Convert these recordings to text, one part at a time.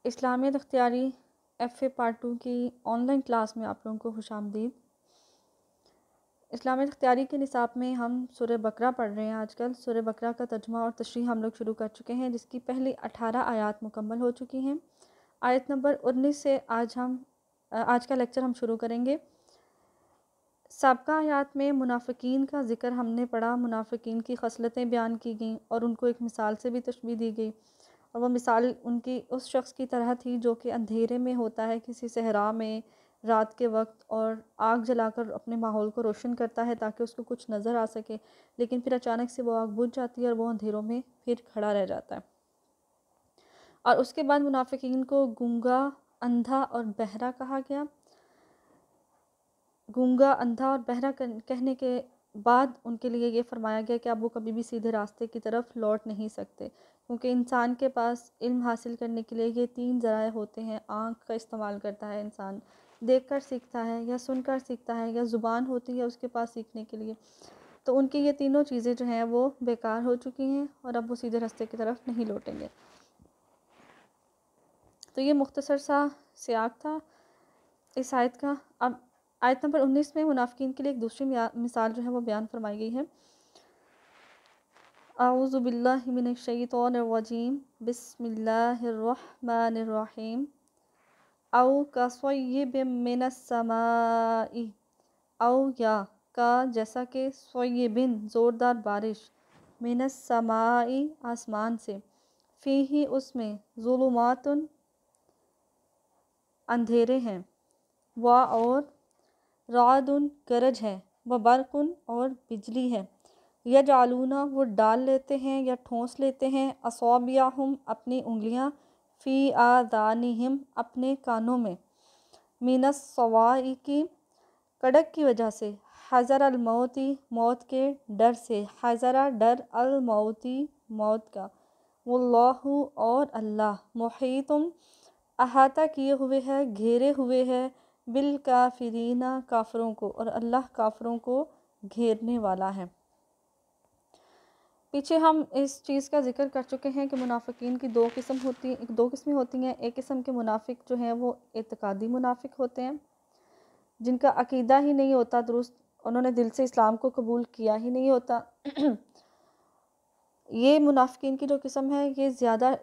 اسلامیت اختیاری F a part 2 کی on line class میں آپ لوگوں کو خوش آمدید۔ اسلامیت اختیاری کے نصاب میں ہم سورہ بقرہ پڑھ رہے ہیں۔ آج کل سورہ بقرہ کا ترجمہ اور تشریح ہم لوگ شروع کر چکے ہیں، جس کی پہلی 18 آیات مکمل ہو چکی ہیں۔ آیت نمبر 19 سے آج کا لیکچر ہم شروع کریں گے۔ سابقہ آیات میں منافقین کا ذکر ہم نے پڑھا، منافقین کی خصلتیں بیان کی گئیں اور ان کو ایک مثال سے بھی تشبیہ دی گئی، اور وہ مثال ان کی اس شخص کی طرح تھی جو کہ اندھیرے میں ہوتا ہے کسی صحرا میں رات کے وقت، اور آگ جلا کر اپنے ماحول کو روشن کرتا ہے تاکہ اس کو کچھ نظر آ سکے، لیکن پھر اچانک سے وہ آگ بجھ جاتی ہے اور وہ اندھیروں میں پھر کھڑا رہ جاتا ہے۔ اور اس کے بعد منافقین کو گونگا، اندھا اور بہرا کہا گیا۔ گونگا، اندھا اور بہرا کہنے کے بعد ان کے لیے یہ فرمایا گیا کہ اب وہ کبھی بھی سیدھے راستے کی طرف لوٹ نہیں سکتے، کیونکہ انسان کے پاس علم حاصل کرنے کے لیے یہ 3 ذرائع ہوتے ہیں۔ آنکھ کا استعمال کرتا ہے انسان، دیکھ کر سیکھتا ہے یا سن کر سیکھتا ہے، یا زبان ہوتی ہے اس کے پاس سیکھنے کے لیے۔ تو ان کی یہ تینوں چیزیں جو ہیں وہ بیکار ہو چکی ہیں اور اب وہ سیدھے راستے کی طرف نہیں لوٹیں گے۔ تو یہ مختصر سا سیاق تھا اس آیت کا۔ اب آیت نمبر 19 میں منافقین کے لیے ایک دوسری مثال جو ہے وہ بیان فرمائی گئی ہے۔ اعوذ باللہ من الشیطان الرجیم، بسم اللہ الرحمن الرحیم۔ او کصیب من السماء، او یا کا جیسا کہ صیبن زوردار بارش، من السماء آسمان سے، فیہ اس میں، ظلمات اندھیرے ہیں، اور رعد گرج ہے، برق اور بجلی ہے، یجعلون وہ ڈال لیتے ہیں یا ٹھونس لیتے ہیں، اصابعہم اپنی انگلیاں، فی آذانہم اپنے کانوں میں، من الصواعق کڑک کی وجہ سے، حذر الموت موت کے ڈر سے، حذر ڈر، الموت موت کا، واللہ اور اللہ، محیط احاطہ کیے ہوئے ہے، گھیرے ہوئے ہے، بالکافرین کافروں کو، اور اللہ کافروں کو گھیرنے والا ہے۔ پیچھے ہم اس چیز کا ذکر کر چکے ہیں کہ منافقین کی دو قسمیں ہوتی ہیں۔ ایک قسم کے منافق جو ہیں وہ اعتقادی منافق ہوتے ہیں، جن کا عقیدہ ہی نہیں ہوتا درست، انہوں نے دل سے اسلام کو قبول کیا ہی نہیں ہوتا۔ یہ منافقین کی جو قسم ہے یہ زیادہ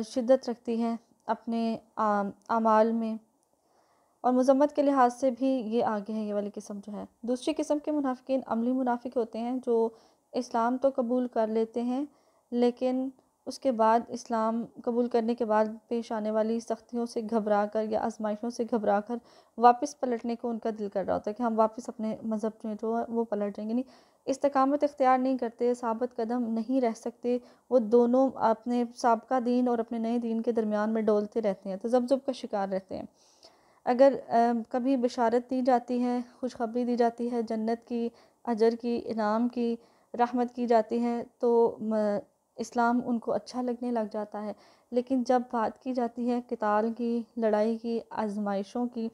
شدت رکھتی ہے اپنے اعمال میں، اور مذمت کے لحاظ سے بھی یہ آگے ہے یہ والی قسم جو ہے۔ دوسری قسم کے منافقین عملی منافق ہوتے ہیں، جو اسلام تو قبول کر لیتے ہیں لیکن اس کے بعد اسلام قبول کرنے کے بعد پیش آنے والی سختیوں سے گھبرا کر یا آزمائشوں سے گھبرا کر واپس پلٹنے کو ان کا دل کر رہا ہوتا ہے کہ ہم واپس اپنے مذہب میں جو ہے وہ پلٹ جائیں گے، نہیں، استقامت اختیار نہیں کرتے، ثابت قدم نہیں رہ سکتے، وہ دونوں اپنے سابقہ دین اور اپنے نئے دین کے درمیان میں ڈولتے رہتے ہیں، تذبذب کا شکار رہتے ہیں۔ اگر کبھی بشارت دی جاتی ہے، خوشخبری دی جاتی ہے جنت کی، اجر کی، انعام کی، رحمت کی جاتی ہے، تو اسلام ان کو اچھا لگنے لگ جاتا ہے، لیکن جب بات کی جاتی ہے قتال کی، لڑائی کی، آزمائشوں کی،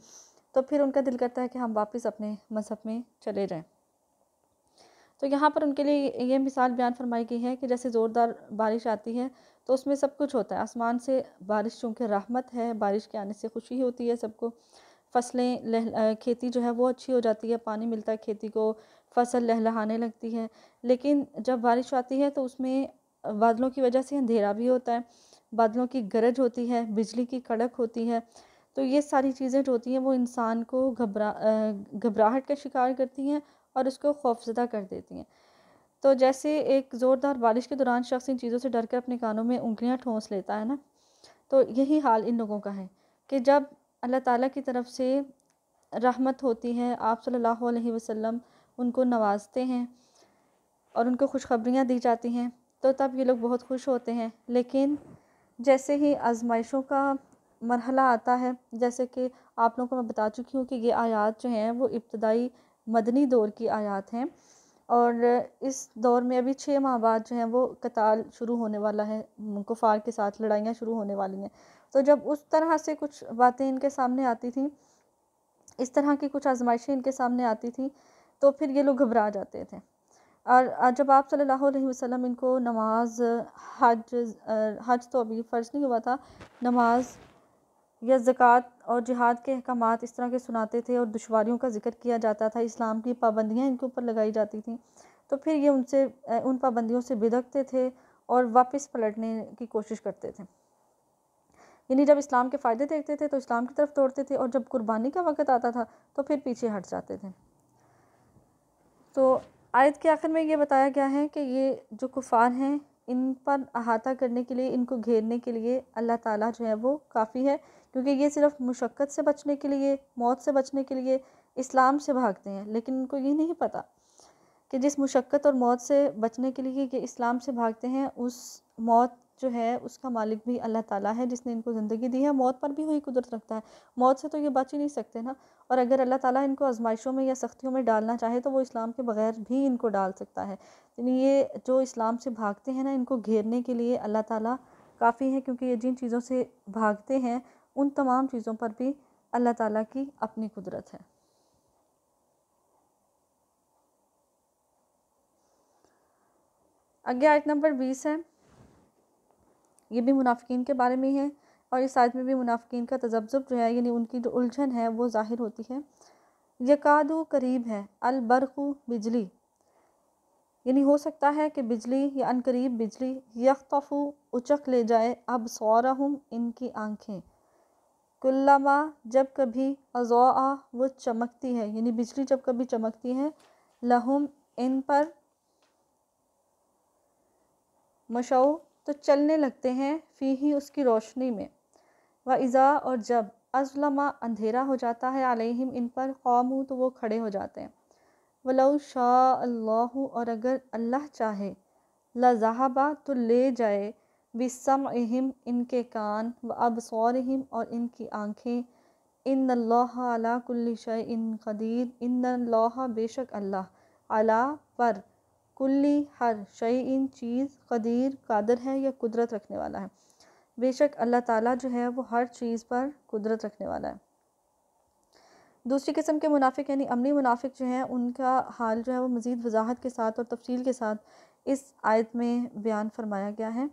تو پھر ان کا دل کرتا ہے کہ ہم واپس اپنے مذہب میں چلے جائیں۔ تو یہاں پر ان کے لیے یہ مثال بیان فرمائی گئی ہے کہ جیسے زوردار بارش آتی ہے تو اس میں سب کچھ ہوتا ہے، آسمان سے بارش چونکہ رحمت ہے، بارش کے آنے سے خوشی ہوتی ہے سب کو، فصلیں کھیتی جو ہے وہ اچھی ہو جاتی ہے، پانی ملتا ہے کھیتی کو، فصل لہلہانے لگتی ہے، لیکن جب بارش آتی ہے تو اس میں بادلوں کی وجہ سے اندھیرا بھی ہوتا ہے، بادلوں کی گرج ہوتی ہے، بجلی کی کڑک ہوتی ہے، تو یہ ساری چیزیں جو ہوتی ہیں وہ انسان کو گھبراہٹ کا شکار کرتی ہیں اور اس کو خوفزدہ کر دیتی ہیں۔ تو جیسے ایک زوردار بارش کے دوران شخص ان چیزوں سے ڈر کر اپنے کانوں میں انگلیاں ٹھونس لیتا ہے نا، تو یہی حال ان لوگوں کا ہے کہ جب اللہ تعالیٰ کی طرف سے رحمت ہوتی ہے، آپ صلی اللہ علیہ وسلم ان کو نوازتے ہیں اور ان کو خوشخبریاں دی جاتی ہیں، تو تب یہ لوگ بہت خوش ہوتے ہیں، لیکن جیسے ہی آزمائشوں کا مرحلہ آتا ہے، جیسے کہ آپ لوگوں کو میں بتا چکی ہوں کہ یہ آیات جو ہیں وہ ابتدائی مدنی دور کی آیات ہیں، اور اس دور میں ابھی 6 ماہ بعد جو ہیں وہ قتال شروع ہونے والا ہے، کفار کے ساتھ لڑائیاں شروع ہونے والی ہیں۔ تو جب اس طرح سے کچھ باتیں ان کے سامنے آتی تھیں، اس طرح کی کچھ آزمائشیں ان کے سامنے آتی تھیں، تو پھر یہ لوگ گھبرا جاتے تھے، اور جب آپ صلی اللہ علیہ وسلم ان کو نماز، حج تو ابھی فرض نہیں ہوا تھا، نماز یا زکوٰۃ اور جہاد کے احکامات اس طرح کے سناتے تھے اور دشواریوں کا ذکر کیا جاتا تھا، اسلام کی پابندیاں ان کے اوپر لگائی جاتی تھیں، تو پھر یہ ان پابندیوں سے بدکتے تھے اور واپس پلٹنے کی کوشش کرتے تھے۔ یعنی جب اسلام کے فائدے دیکھتے تھے تو اسلام کی طرف دوڑتے تھے، اور جب قربانی کا وقت آتا تھا تو پھر پیچھے ہٹ جاتے تھے۔ تو آیت کے آخر میں یہ بتایا گیا ہے کہ یہ جو کفار ہیں ان پر احاطہ کرنے کے لیے، ان کو گھیرنے کے لیے اللہ تعالیٰ جو ہے وہ کافی ہے، کیونکہ یہ صرف مشقت سے بچنے کے لیے، موت سے بچنے کے لیے اسلام سے بھاگتے ہیں، لیکن ان کو یہ نہیں پتہ کہ جس مشقت اور موت سے بچنے کے لیے یہ اسلام سے بھاگتے ہیں، اس موت جو ہے اس کا مالک بھی اللہ تعالیٰ ہے جس نے ان کو زندگی دی ہے، موت پر بھی وہی قدرت رکھتا ہے، موت سے تو یہ بچ ہی نہیں سکتے نا۔ اور اگر اللہ تعالیٰ ان کو آزمائشوں میں یا سختیوں میں ڈالنا چاہے تو وہ اسلام کے بغیر بھی ان کو ڈال سکتا ہے۔ یعنی یہ جو اسلام سے بھاگتے ہیں نا، ان کو گھیرنے کے لیے اللہ تعالیٰ کافی ہے، کیونکہ یہ جن چیزوں سے بھاگتے ہیں ان تمام چیزوں پر بھی اللہ تعالیٰ کی اپنی قدرت ہے۔ آگے آیت نمبر 20 ہے، یہ بھی منافقین کے بارے میں ہے، اور اس آیت میں بھی منافقین کا تذبذب جو ہے، یعنی ان کی جو الجھن ہے وہ ظاہر ہوتی ہے۔ یکادو قریب ہے، البرق بجلی، یعنی ہو سکتا ہے کہ بجلی یا عنقریب بجلی، یخطف اچک لے جائے، ابصارہم ان کی آنکھیں، کلما جب کبھی، اضاء وہ چمکتی ہے، یعنی بجلی جب کبھی چمکتی ہے، لہم ان پر، مشو تو چلنے لگتے ہیں، فیہی اس کی روشنی میں، وَإِذَا اور جب، اظلم اندھیرا ہو جاتا ہے، علیہم ان پر، قاموا تو وہ کھڑے ہو جاتے ہیں۔ وَلَوْ شَاءَ اللَّهُ اور اگر اللہ چاہے، لَذَهَبَ تو لے جائے، بِسَمْعِهِمْ ان کے کان، وَأَبْصَارِهِمْ اور ان کی آنکھیں، إِنَّ اللَّهَ عَلَى كُلِّ شَيْءٍ قَدِيرٌ إِنَّ اللَّهَ بے شک اللہ، عَلَى پر، کلی ہر، شیء چیز، قدیر قادر ہے یا قدرت رکھنے والا ہے، بے شک اللہ تعالیٰ جو ہے وہ ہر چیز پر قدرت رکھنے والا ہے۔ دوسری قسم کے منافق یعنی عملی منافق جو ہیں، ان کا حال جو ہے وہ مزید وضاحت کے ساتھ اور تفصیل کے ساتھ اس آیت میں بیان فرمایا گیا ہے۔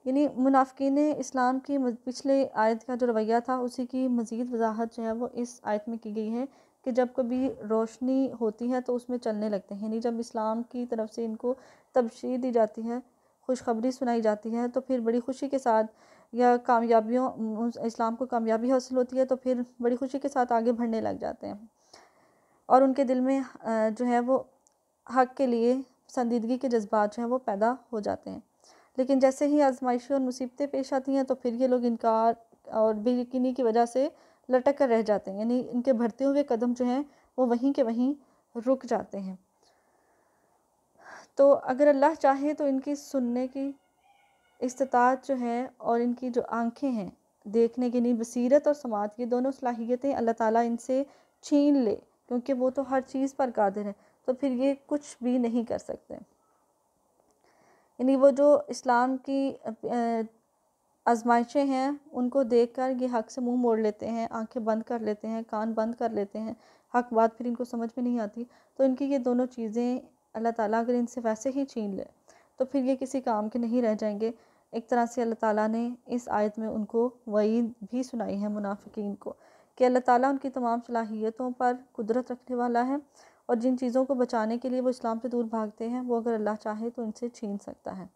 یعنی منافقین اسلام کی پچھلے آیت کا جو رویہ تھا اسی کی مزید وضاحت جو ہے وہ اس آیت میں کی گئی ہے، کہ جب کبھی روشنی ہوتی ہے تو اس میں چلنے لگتے ہیں، یعنی جب اسلام کی طرف سے ان کو تبشیر دی جاتی ہے، خوشخبری سنائی جاتی ہے، تو پھر بڑی خوشی کے ساتھ، یا کامیابیوں، اسلام کو کامیابی حاصل ہوتی ہے تو پھر بڑی خوشی کے ساتھ آگے بڑھنے لگ جاتے ہیں، اور ان کے دل میں جو ہے وہ حق کے لیے پسندیدگی کے جذبات جو ہیں وہ پیدا ہو جاتے ہیں۔ لیکن جیسے ہی آزمائشیں اور مصیبتیں پیش آتی ہیں تو پھر یہ لوگ انکار اور بے یقینی کی وجہ سے لٹک کر رہ جاتے ہیں، یعنی ان کے بڑھتے ہوئے قدم جو ہیں وہ وہیں کے وہیں رک جاتے ہیں۔ تو اگر اللہ چاہے تو ان کی سننے کی استطاعت جو ہے اور ان کی جو آنکھیں ہیں دیکھنے کی، بصیرت اور سماعت، یہ دونوں صلاحیتیں اللہ تعالیٰ ان سے چھین لے، کیونکہ وہ تو ہر چیز پر قادر ہے، تو پھر یہ کچھ بھی نہیں کر سکتے۔ یعنی وہ جو اسلام کی آزمائشیں ہیں ان کو دیکھ کر یہ حق سے منہ موڑ لیتے ہیں، آنکھیں بند کر لیتے ہیں، کان بند کر لیتے ہیں، حق بات پھر ان کو سمجھ میں نہیں آتی، تو ان کی یہ دونوں چیزیں اللہ تعالیٰ اگر ان سے ویسے ہی چھین لے تو پھر یہ کسی کام کے نہیں رہ جائیں گے۔ ایک طرح سے اللہ تعالیٰ نے اس آیت میں ان کو وعید بھی سنائی ہے منافقین کو، کہ اللہ تعالیٰ ان کی تمام صلاحیتوں پر قدرت رکھنے والا ہے، اور جن چیزوں کو بچانے کے لیے وہ اسلام سے دور بھاگتے ہیں وہ اگر اللہ چاہے تو ان سے چھین سکتا ہے۔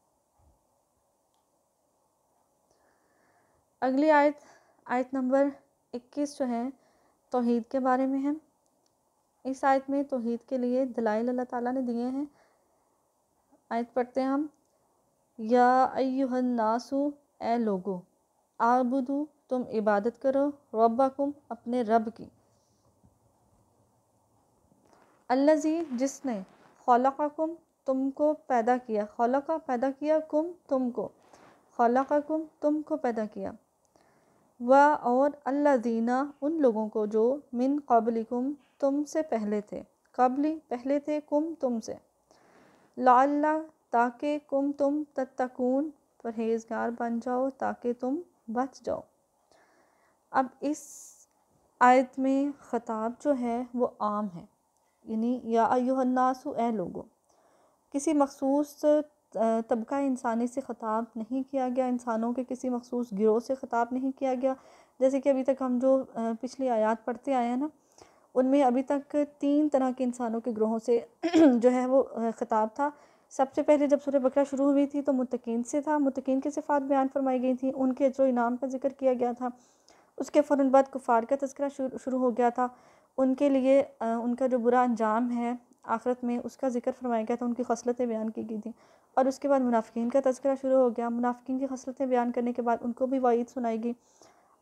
اگلی آیت، آیت نمبر 21 جو ہے توحید کے بارے میں ہے۔ اس آیت میں توحید کے لیے دلائل اللہ تعالیٰ نے دیے ہیں۔ آیت پڑھتے ہیں ہم، یا ایہا الناس اے لوگو، اعبدو تم عبادت کرو، ربکم اپنے رب کی، الذی جس نے، خلقکم تم کو پیدا کیا، خلقہ پیدا کیا، کم تم کو، خلقکم تم کو پیدا کیا، و اور الذین ان لوگوں کو جو، من قبلکم تم سے پہلے تھے، قبلی پہلے تھے، کم تم سے، لعل تاکہ کم تم تتقون پرہیزگار بن جاؤ، تاکہ تم بچ جاؤ۔ اب اس آیت میں خطاب جو ہے وہ عام ہے، یعنی یا ایھا الناس اے لوگو، کسی مخصوص طبقہ انسانی سے خطاب نہیں کیا گیا، انسانوں کے کسی مخصوص گروہ سے خطاب نہیں کیا گیا. جیسے کہ ابھی تک ہم جو پچھلی آیات پڑھتے آئے ہیں نا، ان میں ابھی تک 3 طرح کے انسانوں کے گروہوں سے جو ہے وہ خطاب تھا. سب سے پہلے جب سورہ بقرہ شروع ہوئی تھی تو متقین سے تھا، متقین کی صفات بیان فرمائی گئی تھیں، ان کے اجر و انعام کا ذکر کیا گیا تھا. اس کے فوراً بعد کفار کا تذکرہ شروع ہو گیا تھا، ان کے لیے ان کا جو برا انجام ہے آخرت میں اس کا ذکر فرمایا گیا تھا، ان کی خصلتیں بیان کی گئی تھیں. اور اس کے بعد منافقین کا تذکرہ شروع ہو گیا، منافقین کی خصلتیں بیان کرنے کے بعد ان کو بھی وعید سنائی گئی.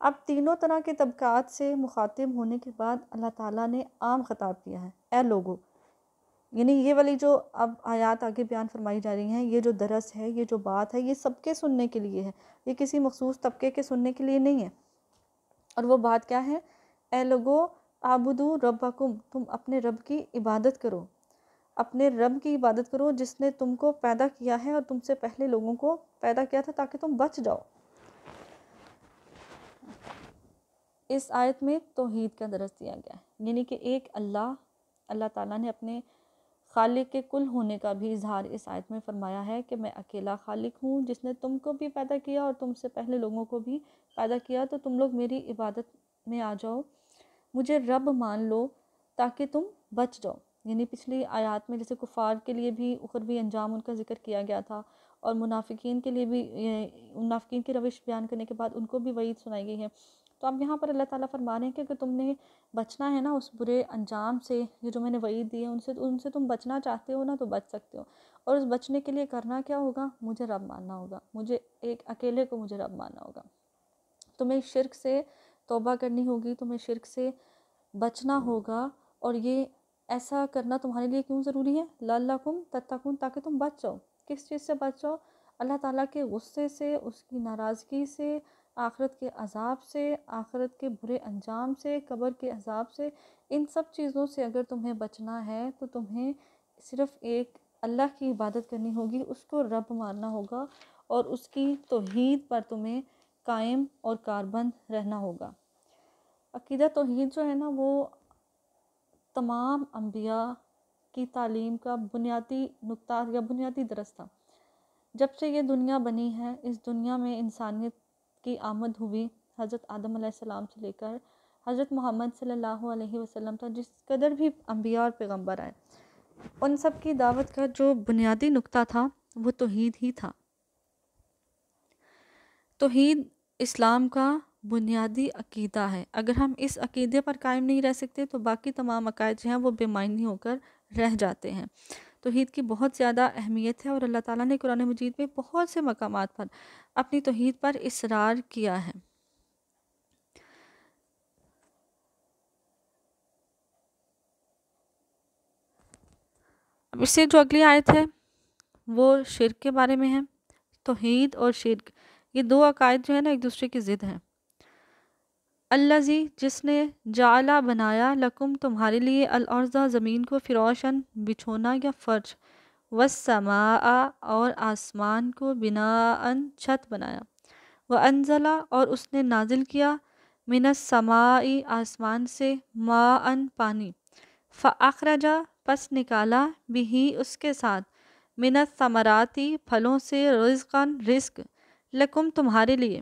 اب تینوں طرح کے طبقات سے مخاطب ہونے کے بعد اللہ تعالیٰ نے عام خطاب کیا ہے، اے لوگو. یعنی یہ والی جو اب آیات آگے بیان فرمائی جا رہی ہیں، یہ جو درس ہے، یہ جو بات ہے، یہ سب کے سننے کے لیے ہے، یہ کسی مخصوص طبقے کے سننے کے لیے نہیں ہے. اور وہ بات کیا ہے؟ اے لوگو اعبدوا ربکم، تم اپنے رب کی عبادت کرو، اپنے رب کی عبادت کرو جس نے تم کو پیدا کیا ہے اور تم سے پہلے لوگوں کو پیدا کیا تھا تاکہ تم بچ جاؤ. اس آیت میں توحید کا درس دیا گیا ہے، یعنی کہ ایک اللہ تعالیٰ نے اپنے خالق کے کل ہونے کا بھی اظہار اس آیت میں فرمایا ہے کہ میں اکیلا خالق ہوں جس نے تم کو بھی پیدا کیا اور تم سے پہلے لوگوں کو بھی پیدا کیا، تو تم لوگ میری عبادت میں آ جاؤ، مجھے رب مان لو تاکہ تم بچ جاؤ. یعنی پچھلی آیات میں جیسے کفار کے لیے بھی اخروی انجام ان کا ذکر کیا گیا تھا، اور منافقین کے لیے بھی منافقین کی روش بیان کرنے کے بعد ان کو بھی وعید سنائی گئی ہے. تو اب یہاں پر اللہ تعالیٰ فرما رہے ہیں کہ اگر تم نے بچنا ہے نا اس برے انجام سے، یہ جو میں نے وعید دی ہے ان سے تم بچنا چاہتے ہو نا تو بچ سکتے ہو. اور اس بچنے کے لیے کرنا کیا ہوگا؟ مجھے رب ماننا ہوگا، مجھے ایک اکیلے کو مجھے رب ماننا ہوگا. تمہیں شرک سے توبہ کرنی ہوگی، تمہیں شرک سے بچنا ہوگا. اور یہ ایسا کرنا تمہارے لیے کیوں ضروری ہے؟ لعلکم تتقون، تاکہ تم بچ جاؤ. کس چیز سے بچ جاؤ؟ اللہ تعالیٰ کے غصے سے، اس کی ناراضگی سے، آخرت کے عذاب سے، آخرت کے برے انجام سے، قبر کے عذاب سے. ان سب چیزوں سے اگر تمہیں بچنا ہے تو تمہیں صرف ایک اللہ کی عبادت کرنی ہوگی، اس کو رب ماننا ہوگا، اور اس کی توحید پر تمہیں قائم اور کاربند رہنا ہوگا. عقیدہ توحید جو ہے نا وہ تمام انبیاء کی تعلیم کا بنیادی نقطہ یا بنیادی درس تھا. جب سے یہ دنیا بنی ہے، اس دنیا میں انسانیت کی آمد ہوئی، حضرت آدم علیہ السلام سے لے کر حضرت محمد صلی اللہ علیہ وسلم تک جس قدر بھی انبیاء اور پیغمبر آئے، ان سب کی دعوت کا جو بنیادی نقطہ تھا وہ توحید ہی تھا. توحید اسلام کا بنیادی عقیدہ ہے. اگر ہم اس عقیدے پر قائم نہیں رہ سکتے تو باقی تمام عقائد جو ہیں وہ بے معنی ہو کر رہ جاتے ہیں. توحید کی بہت زیادہ اہمیت ہے، اور اللہ تعالیٰ نے قرآن مجید میں بہت سے مقامات پر اپنی توحید پر اصرار کیا ہے. اب اس سے جو اگلی آیت ہے وہ شرک کے بارے میں ہے. توحید اور شرک یہ دو عقائد جو ہے نا ایک دوسرے کی ضد ہیں. الذی جس نے جعلا بنایا لکم تمہارے لیے الارض زمین کو فروشن بچھونا یا فرش، والسماء اور آسمان کو بناء چھت بنایا، وانزلا اور اس نے نازل کیا من السماء آسمان سے ماء پانی، فاخرجا پس نکالا بھی اس کے ساتھ من الثمراتی پھلوں سے رزقاً رزق لکم تمہارے لیے،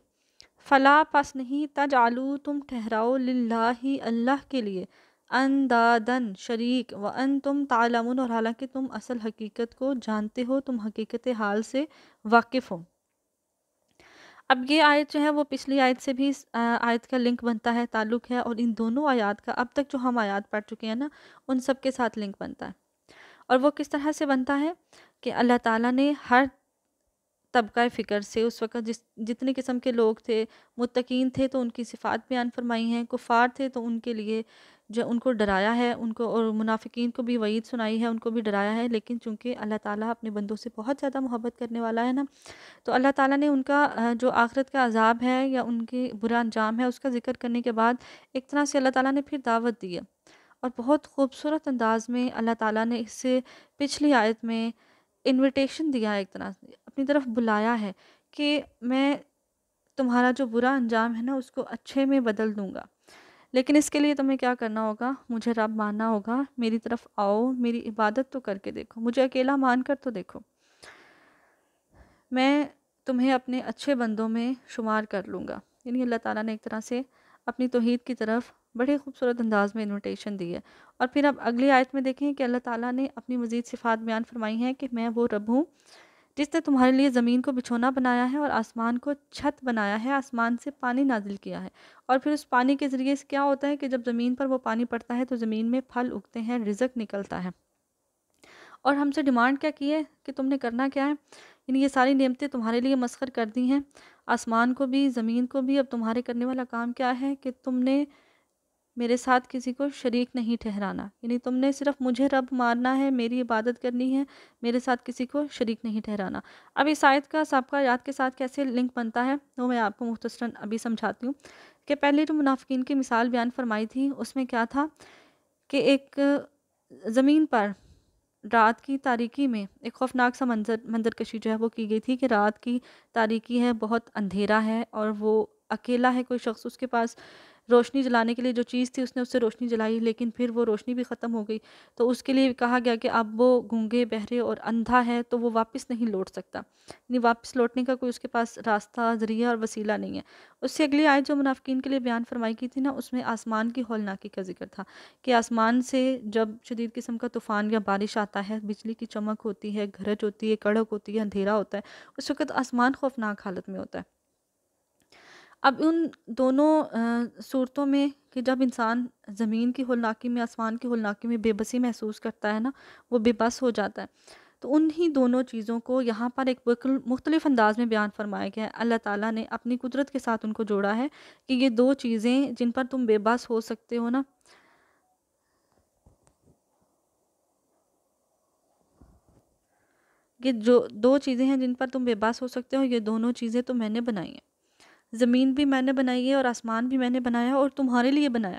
فلا پس نہیں تجعلوا تم ٹھہراؤ للہ اللہ کے لیے اندادن شریک وانتم تعلمون اور حالانکہ تم اصل حقیقت کو جانتے ہو، تم حقیقت حال سے واقف ہو. اب یہ آیت جو ہے وہ پچھلی آیت سے بھی آیت کا لنک بنتا ہے، تعلق ہے، اور ان دونوں آیات کا اب تک جو ہم آیات پڑھ چکے ہیں نا ان سب کے ساتھ لنک بنتا ہے. اور وہ کس طرح سے بنتا ہے کہ اللہ تعالیٰ نے ہر طبقہ فکر سے اس وقت جتنے قسم کے لوگ تھے، متقین تھے تو ان کی صفات بیان فرمائی ہیں، کفار تھے تو ان کے لیے جو ان کو ڈرایا ہے، ان کو اور منافقین کو بھی وعید سنائی ہے، ان کو بھی ڈرایا ہے. لیکن چونکہ اللہ تعالیٰ اپنے بندوں سے بہت زیادہ محبت کرنے والا ہے نا، تو اللہ تعالیٰ نے ان کا جو آخرت کا عذاب ہے یا ان کے برا انجام ہے اس کا ذکر کرنے کے بعد ایک طرح سے اللہ تعالیٰ نے پھر دعوت دی ہے. اور بہت خوبصورت انداز میں اللہ تعالیٰ نے اس سے پچھلی آیت میں انویٹیشن دیا ہے، ایک طرح سے اپنی طرف بلایا ہے کہ میں تمہارا جو برا انجام ہے نا اس کو اچھے میں بدل دوں گا. لیکن اس کے لیے تمہیں کیا کرنا ہوگا؟ مجھے رب ماننا ہوگا، میری طرف آؤ، میری عبادت تو کر کے دیکھو، مجھے اکیلا مان کر تو دیکھو. میں تمہیں اپنے اچھے بندوں میں شمار کر لوں گا۔ یعنی اللہ تعالیٰ نے ایک طرح سے اپنی توحید کی طرف بڑے خوبصورت انداز میں انویٹیشن دی ہے۔ اور پھر اب اگلی آیت میں دیکھیں کہ اللہ تعالیٰ نے اپنی مزید صفات بیان فرمائی ہیں کہ میں وہ رب ہوں جس نے تمہارے لیے زمین کو بچھونا بنایا ہے اور آسمان کو چھت بنایا ہے، آسمان سے پانی نازل کیا ہے، اور پھر اس پانی کے ذریعے سے کیا ہوتا ہے کہ جب زمین پر وہ پانی پڑتا ہے تو زمین میں پھل اگتے ہیں، رزق نکلتا ہے۔ اور ہم سے ڈیمانڈ کیا کی ہے کہ تم نے کرنا کیا ہے؟ یعنی یہ ساری نعمتیں تمہارے لیے مسخر کر دی ہیں، آسمان کو بھی زمین کو بھی۔ اب تمہارے کرنے والا کام کیا ہے کہ تم نے میرے ساتھ کسی کو شریک نہیں ٹھہرانا، یعنی تم نے صرف مجھے رب ماننا ہے، میری عبادت کرنی ہے، میرے ساتھ کسی کو شریک نہیں ٹھہرانا۔ اب اس آیت کا سابقہ آیات کے ساتھ کیسے لنک بنتا ہے وہ میں آپ کو مختصراً ابھی سمجھاتی ہوں کہ پہلے جو منافقین کی مثال بیان فرمائی تھی اس میں کیا تھا کہ ایک زمین پر رات کی تاریکی میں ایک خوفناک سا منظر کشی جو ہے وہ کی گئی تھی کہ رات کی تاریکی ہے، بہت اندھیرا ہے اور وہ اکیلا ہے، کوئی شخص اس کے پاس روشنی جلانے کے لیے جو چیز تھی اس نے اس سے روشنی جلائی لیکن پھر وہ روشنی بھی ختم ہو گئی، تو اس کے لیے کہا گیا کہ اب وہ گونگے بہرے اور اندھا ہے تو وہ واپس نہیں لوٹ سکتا، یعنی واپس لوٹنے کا کوئی اس کے پاس راستہ، ذریعہ اور وسیلہ نہیں ہے۔ اس سے اگلی آیت جو منافقین کے لیے بیان فرمائی کی تھی نا، اس میں آسمان کی ہولناکی کا ذکر تھا کہ آسمان سے جب شدید قسم کا طوفان یا بارش آتا ہے، بجلی کی چمک ہوتی ہے، گرج ہوتی ہے، کڑک ہوتی ہے، اندھیرا ہوتا ہے، اس وقت آسمان خوفناک حالت میں ہوتا ہے۔ اب ان دونوں صورتوں میں کہ جب انسان زمین کی ہولناکی میں، آسمان کی ہولناکی میں بے بسی محسوس کرتا ہے نا، وہ بے بس ہو جاتا ہے، تو انہی دونوں چیزوں کو یہاں پر ایک مختلف انداز میں بیان فرمایا گیا ہے۔ اللہ تعالیٰ نے اپنی قدرت کے ساتھ ان کو جوڑا ہے کہ یہ دو چیزیں جن پر تم بے بس ہو سکتے ہو نا، یہ جو دو چیزیں ہیں جن پر تم بے بس ہو سکتے ہو، یہ دونوں چیزیں تو میں نے بنائی ہیں۔ زمین بھی میں نے بنائی ہے اور آسمان بھی میں نے بنایا اور تمہارے لیے بنایا۔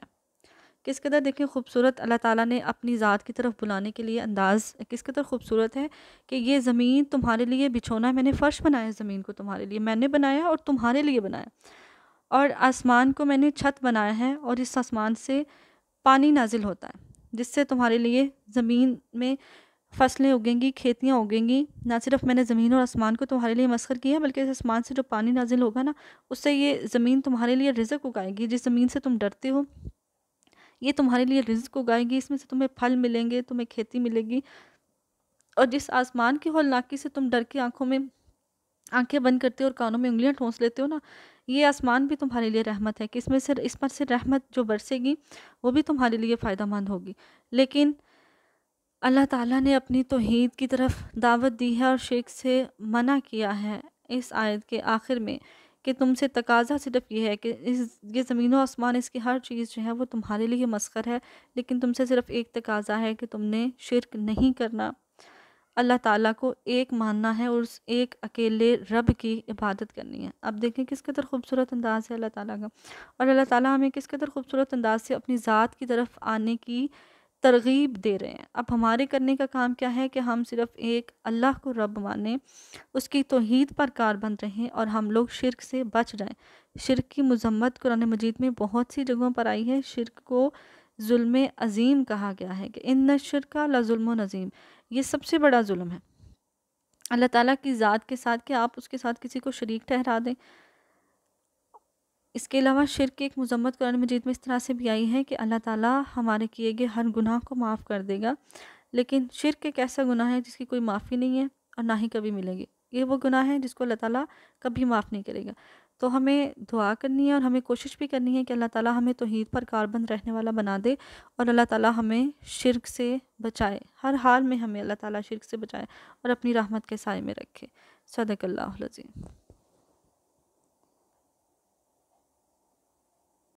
کس قدر دیکھیں خوبصورت اللہ تعالیٰ نے اپنی ذات کی طرف بلانے کے لیے انداز کس قدر خوبصورت ہے کہ یہ زمین تمہارے لیے بچھونا ہے، میں نے فرش بنایا ہے، زمین کو تمہارے لیے میں نے بنایا اور تمہارے لیے بنایا، اور آسمان کو میں نے چھت بنایا ہے اور اس آسمان سے پانی نازل ہوتا ہے جس سے تمہارے لیے زمین میں فصلیں اگیں گی، کھیتیاں اگیں گی۔ نہ صرف میں نے زمین اور آسمان کو تمہارے لیے مسخر کیا ہے بلکہ اس آسمان سے جو پانی نازل ہوگا نا، اس سے یہ زمین تمہارے لیے رزق اگائے گی۔ جس زمین سے تم ڈرتے ہو یہ تمہارے لیے رزق اگائے گی، اس میں سے تمہیں پھل ملیں گے، تمہیں کھیتی ملے گی۔ اور جس آسمان کی ہولناکی سے تم ڈر کے آنکھیں بند کرتے ہو اور کانوں میں انگلیاں ٹھونس لیتے ہو نا، یہ آسمان بھی تمہارے لیے رحمت ہے کہ اس پر سے رحمت جو برسے گی وہ بھی تمہارے لیے فائدہ مند ہوگی۔ لیکن اللہ تعالیٰ نے اپنی توحید کی طرف دعوت دی ہے اور شرک سے منع کیا ہے اس آیت کے آخر میں کہ تم سے تقاضا صرف یہ ہے کہ یہ زمین و آسمان، اس کی ہر چیز جو ہے وہ تمہارے لیے مسخر ہے، لیکن تم سے صرف ایک تقاضا ہے کہ تم نے شرک نہیں کرنا، اللہ تعالیٰ کو ایک ماننا ہے اور اس ایک اکیلے رب کی عبادت کرنی ہے۔ اب دیکھیں کس قدر خوبصورت انداز ہے اللہ تعالیٰ کا، اور اللہ تعالیٰ ہمیں کس قدر خوبصورت انداز سے اپنی ذات کی طرف آنے کی ترغیب دے رہے ہیں۔ اب ہمارے کرنے کا کام کیا ہے کہ ہم صرف ایک اللہ کو رب مانیں، اس کی توحید پر کاربند رہیں اور ہم لوگ شرک سے بچ جائیں۔ شرک کی مذمت قرآن مجید میں بہت سی جگہوں پر آئی ہے۔ شرک کو ظلم عظیم کہا گیا ہے کہ ان الشرک لظلم عظیم، یہ سب سے بڑا ظلم ہے اللہ تعالیٰ کی ذات کے ساتھ کہ آپ اس کے ساتھ کسی کو شریک ٹھہرا دیں۔ اس کے علاوہ شرک کی ایک مذمت قرآن مجید میں اس طرح سے بھی آئی ہے کہ اللہ تعالیٰ ہمارے کیے گئے ہر گناہ کو معاف کر دے گا، لیکن شرک ایک ایسا گناہ ہے جس کی کوئی معافی نہیں ہے اور نہ ہی کبھی ملے گی۔ یہ وہ گناہ ہے جس کو اللہ تعالیٰ کبھی معاف نہیں کرے گا۔ تو ہمیں دعا کرنی ہے اور ہمیں کوشش بھی کرنی ہے کہ اللہ تعالیٰ ہمیں توحید پر کاربند رہنے والا بنا دے اور اللہ تعالیٰ ہمیں شرک سے بچائے، ہر حال میں ہمیں اللہ تعالیٰ شرک سے بچائے اور اپنی رحمت کے سائے میں رکھے۔ صدق اللہ العظیم۔